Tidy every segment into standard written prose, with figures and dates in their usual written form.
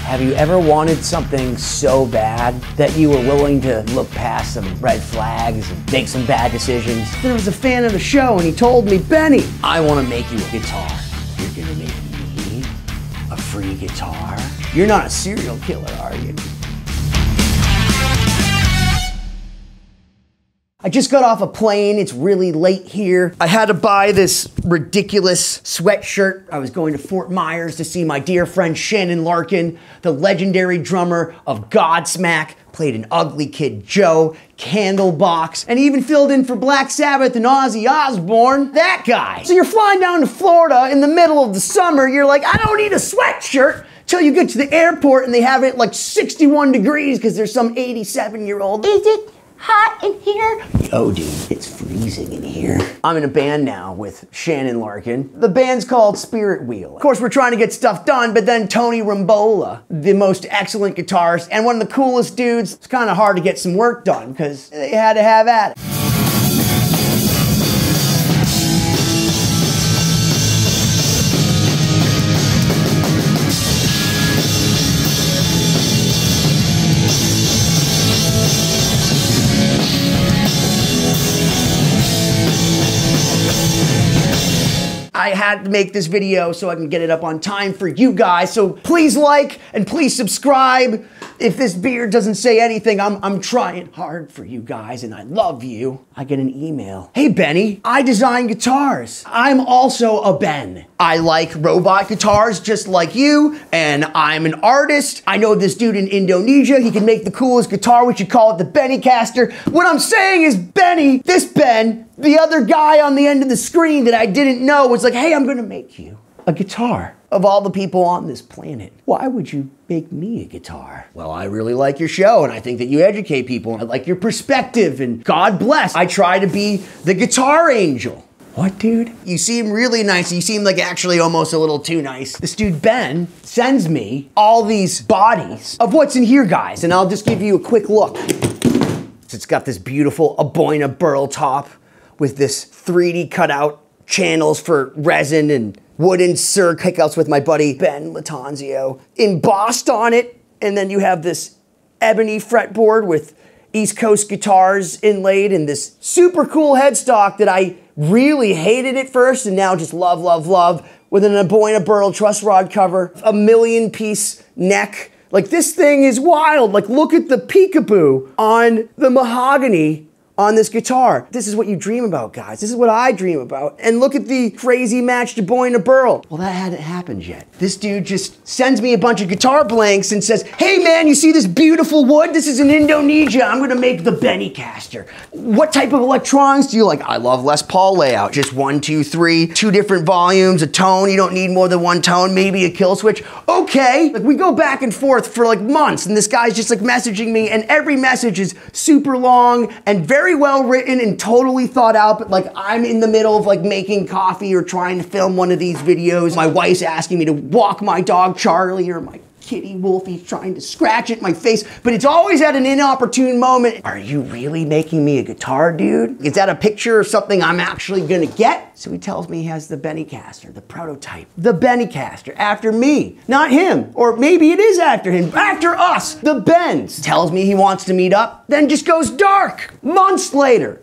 Have you ever wanted something so bad that you were willing to look past some red flags and make some bad decisions? There was a fan of the show and he told me, Benny, I want to make you a guitar. You're gonna make me a free guitar? You're not a serial killer, are you? I just got off a plane, it's really late here. I had to buy this ridiculous sweatshirt. I was going to Fort Myers to see my dear friend Shannon Larkin, the legendary drummer of Godsmack, played an Ugly Kid Joe, Candlebox, and even filled in for Black Sabbath and Ozzy Osbourne. That guy. So you're flying down to Florida in the middle of the summer, you're like, I don't need a sweatshirt. Till you get to the airport and they have it at like 61 degrees because there's some 87-year-old. Is it hot in here? Oh, dude, it's freezing in here. I'm in a band now with Shannon Larkin. The band's called Spirit Wheel. Of course, we're trying to get stuff done, but then Tony Rombola, the most excellent guitarist and one of the coolest dudes, it's kind of hard to get some work done because they had to have at it. I had to make this video so I can get it up on time for you guys. So please like and please subscribe. If this beard doesn't say anything, I'm trying hard for you guys and I love you. I get an email. Hey Benny, I design guitars. I'm also a Ben. I like robot guitars just like you, and I'm an artist. I know this dude in Indonesia. He can make the coolest guitar. We should call it the BennyCaster. What I'm saying is Benny, this Ben, the other guy on the end of the screen that I didn't know was like, hey, I'm gonna make you a guitar. Of all the people on this planet, why would you make me a guitar? Well, I really like your show and I think that you educate people. I like your perspective and God bless. I try to be the guitar angel. What, dude? You seem really nice. You seem like actually almost a little too nice. This dude, Ben, sends me all these bodies of what's in here, guys, and I'll just give you a quick look. It's got this beautiful Aboina burl top with this 3D cutout channels for resin and wooden Sir kickouts with my buddy Ben Lattanzio embossed on it, and then you have this ebony fretboard with East Coast guitars inlaid and this super cool headstock that I really hated at first and now just love, love, love, with an Aboina burl truss rod cover, a 1,000,000-piece neck. Like, this thing is wild. Like, look at the peekaboo on the mahogany on this guitar. This is what you dream about, guys. This is what I dream about. And look at the crazy matched Aboina burl. Well, that hadn't happened yet. This dude just sends me a bunch of guitar blanks and says, hey man, you see this beautiful wood? This is in Indonesia. I'm gonna make the BennyCaster. What type of electronics do you like? I love Les Paul layout. Just 1, 2, 3, 2 different volumes, a tone. You don't need more than one tone, maybe a kill switch. Okay. Like, we go back and forth for like months and this guy's just like messaging me and every message is super long and very well written and totally thought out, but like I'm in the middle of like making coffee or trying to film one of these videos. My wife's asking me to walk my dog Charlie, or my kitty Wolfie's trying to scratch at my face, but it's always at an inopportune moment. Are you really making me a guitar, dude? Is that a picture of something I'm actually gonna get? So he tells me he has the BennyCaster, the prototype, the BennyCaster, after me, not him. Or maybe it is after him, after us, the Bens. Tells me he wants to meet up, then just goes dark. Months later,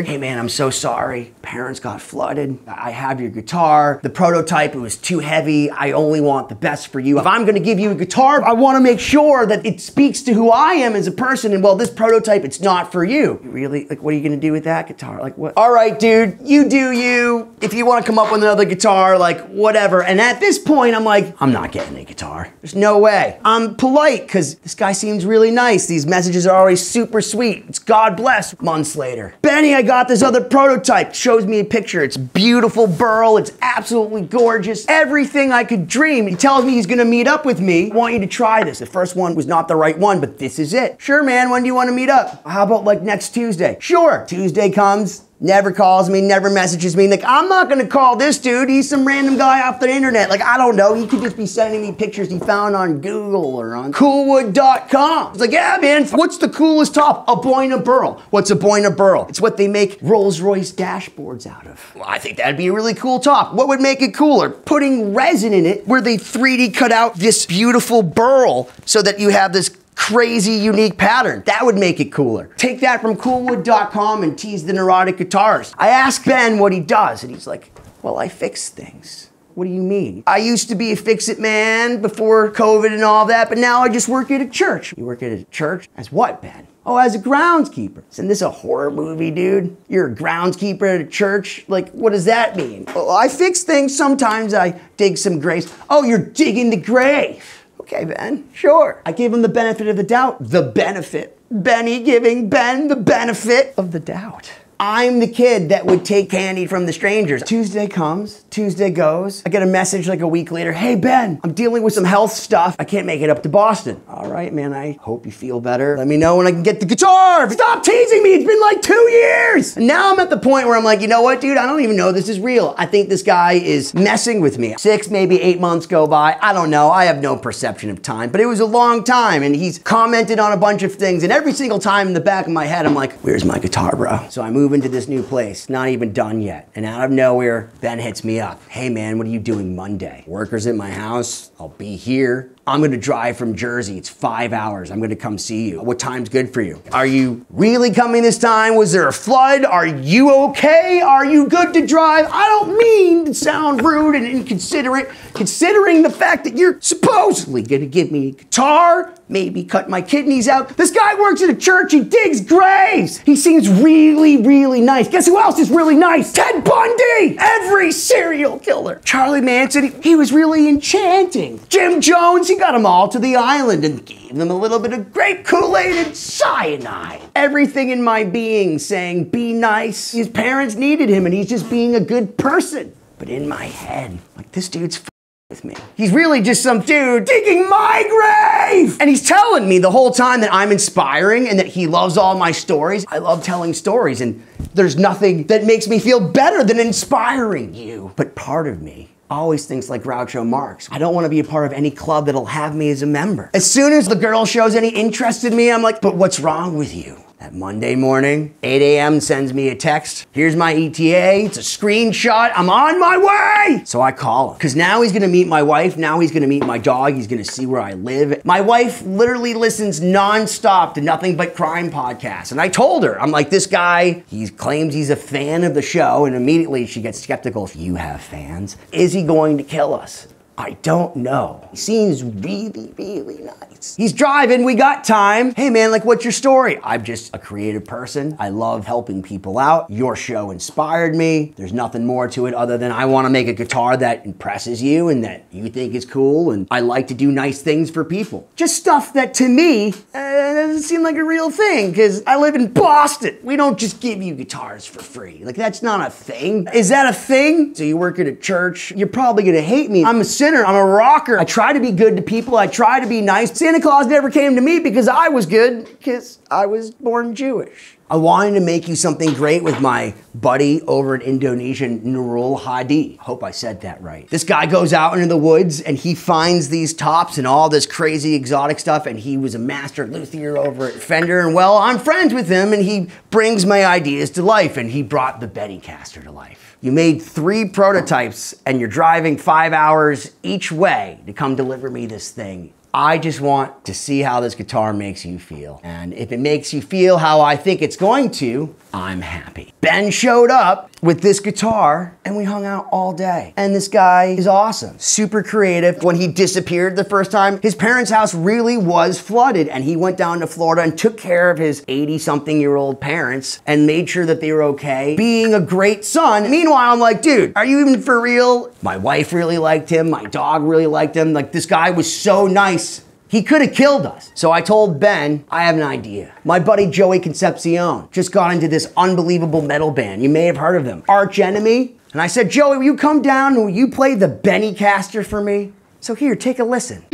hey man, I'm so sorry. Parents got flooded. I have your guitar. The prototype, it was too heavy. I only want the best for you. If I'm gonna give you a guitar, I wanna make sure that it speaks to who I am as a person, and well, this prototype, it's not for you. Really? Like, what are you gonna do with that guitar? Like, what? All right, dude, you do you. If you wanna come up with another guitar, like, whatever. And at this point, I'm like, I'm not getting a guitar. There's no way. I'm polite, because this guy seems really nice. These messages are always super sweet. It's God bless. Months later, Benny, I got this other prototype. Shows me a picture. It's beautiful burl. It's absolutely gorgeous. Everything I could dream. He tells me he's gonna meet up with me. I want you to try this. The first one was not the right one, but this is it. Sure, man, when do you want to meet up? How about like next Tuesday? Sure. Tuesday comes. Never calls me, never messages me. Like, I'm not gonna call this dude. He's some random guy off the internet. Like, I don't know. He could just be sending me pictures he found on Google or on coolwood.com. It's like, yeah, man, what's the coolest top? A Boyna Burl. What's a Boyna Burl? It's what they make Rolls-Royce dashboards out of. Well, I think that'd be a really cool top. What would make it cooler? Putting resin in it where they 3D cut out this beautiful burl so that you have this crazy unique pattern. That would make it cooler. Take that from coolwood.com and tease the Neurotic Guitarist. I asked Ben what he does, and he's like, well, I fix things. What do you mean? I used to be a fix-it man before COVID and all that, but now I just work at a church. You work at a church? As what, Ben? Oh, as a groundskeeper. Isn't this a horror movie, dude? You're a groundskeeper at a church? Like, what does that mean? Oh, I fix things. Sometimes I dig some graves. Oh, you're digging the grave. Okay, Ben, sure. I gave him the benefit of the doubt. The benefit. Benny giving Ben the benefit of the doubt. I'm the kid that would take candy from the strangers. Tuesday comes, Tuesday goes. I get a message like a week later. Hey, Ben, I'm dealing with some health stuff. I can't make it up to Boston. All right, man, I hope you feel better. Let me know when I can get the guitar. Stop teasing me. It's been like 2 years. And now I'm at the point where I'm like, you know what, dude? I don't even know this is real. I think this guy is messing with me. 6, maybe 8 months go by. I don't know. I have no perception of time, but it was a long time. And he's commented on a bunch of things. And every single time in the back of my head, I'm like, where's my guitar, bro? So I move into this new place, not even done yet. And out of nowhere, Ben hits me up. Hey man, what are you doing Monday? Workers at my house, I'll be here. I'm gonna drive from Jersey, it's 5 hours. I'm gonna come see you. What time's good for you? Are you really coming this time? Was there a flood? Are you okay? Are you good to drive? I don't mean to sound rude and inconsiderate, considering the fact that you're supposedly gonna give me a guitar, maybe cut my kidneys out. This guy works at a church, he digs graves. He seems really, really nice. Guess who else is really nice? Ted Bundy! Every serial killer. Charlie Manson, he was really enchanting. Jim Jones, he got them all to the island and gave them a little bit of grape Kool-Aid and cyanide. Everything in my being saying, be nice. His parents needed him and he's just being a good person. But in my head, like, this dude's with me. He's really just some dude digging my grave! And he's telling me the whole time that I'm inspiring and that he loves all my stories. I love telling stories and there's nothing that makes me feel better than inspiring you. But part of me always thinks like Groucho Marx. I don't want to be a part of any club that'll have me as a member. As soon as the girl shows any interest in me, I'm like, but what's wrong with you? That Monday morning, 8 a.m. sends me a text. Here's my ETA, it's a screenshot, I'm on my way! So I call him, because now he's gonna meet my wife, now he's gonna meet my dog, he's gonna see where I live. My wife literally listens nonstop to Nothing But Crime podcasts, and I told her, I'm like, this guy, he claims he's a fan of the show, and immediately she gets skeptical. If you have fans, is he going to kill us? I don't know. He seems really, really nice. He's driving, we got time. Hey man, like, what's your story? I'm just a creative person. I love helping people out. Your show inspired me. There's nothing more to it other than I want to make a guitar that impresses you and that you think is cool, and I like to do nice things for people. Just stuff that to me doesn't seem like a real thing, because I live in Boston. We don't just give you guitars for free. Like, that's not a thing. Is that a thing? So you work at a church, you're probably gonna hate me. I'm a sinner, I'm a rocker. I try to be good to people, I try to be nice. Santa Claus never came to me because I was good, because I was born Jewish. I wanted to make you something great with my buddy over in Indonesia, Nurul Hadi. Hope I said that right. This guy goes out into the woods and he finds these tops and all this crazy exotic stuff, and he was a master luthier over at Fender, and well, I'm friends with him and he brings my ideas to life, and he brought the BennyCaster to life. You made 3 prototypes and you're driving 5 hours each way to come deliver me this thing. I just want to see how this guitar makes you feel. And if it makes you feel how I think it's going to, I'm happy. Ben showed up with this guitar and we hung out all day. And this guy is awesome, super creative. When he disappeared the first time, his parents' house really was flooded, and he went down to Florida and took care of his 80-something-year-old parents and made sure that they were okay, being a great son. Meanwhile, I'm like, dude, are you even for real? My wife really liked him, my dog really liked him. Like, this guy was so nice. He could have killed us. So I told Ben, I have an idea. My buddy Joey Concepcion just got into this unbelievable metal band. You may have heard of them, Arch Enemy. And I said, Joey, will you come down and will you play the BennyCaster for me? So here, take a listen.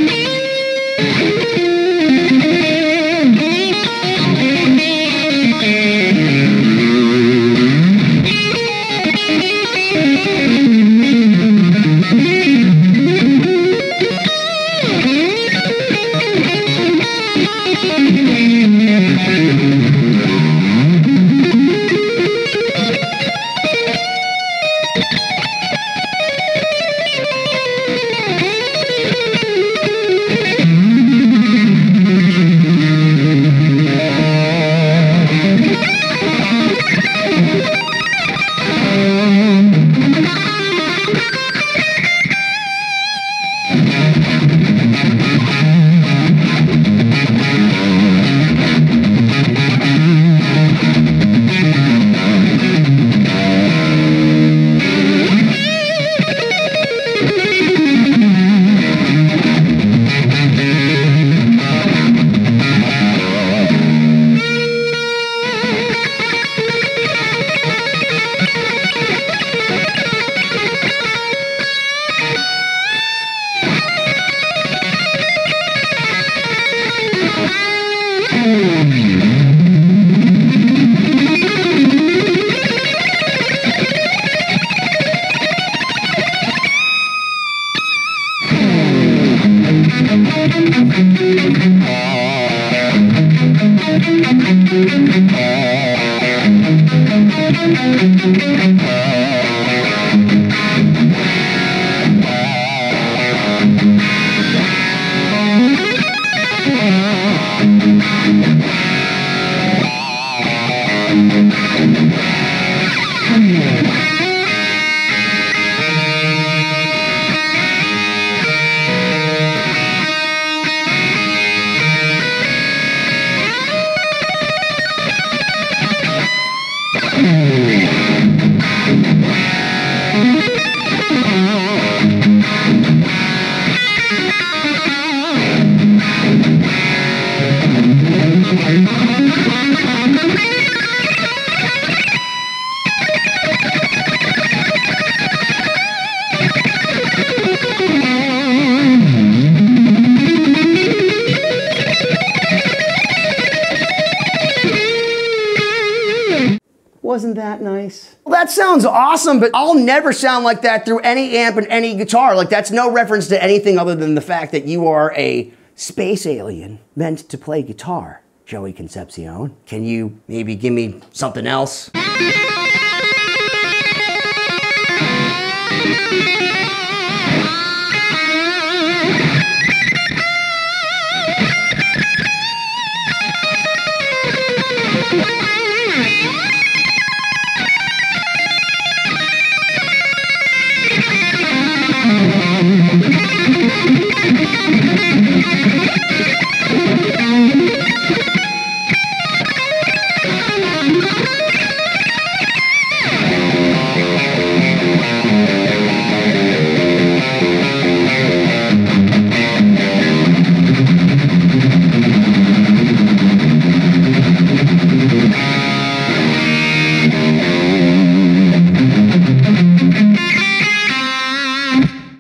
Wasn't that nice? Well, that sounds awesome, but I'll never sound like that through any amp and any guitar. Like, that's no reference to anything other than the fact that you are a space alien meant to play guitar, Joey Concepcion. Can you maybe give me something else?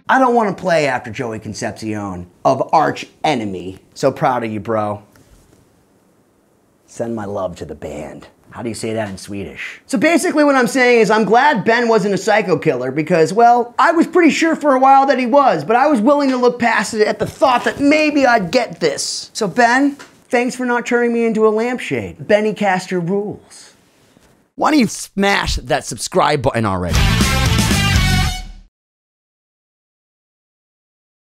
I don't want to play after Joey Concepcion of Arch Enemy. So proud of you, bro. Send my love to the band. How do you say that in Swedish? So basically what I'm saying is I'm glad Ben wasn't a psycho killer because, well, I was pretty sure for a while that he was, but I was willing to look past it at the thought that maybe I'd get this. So Ben, thanks for not turning me into a lampshade. BennyCaster rules. Why don't you smash that subscribe button already?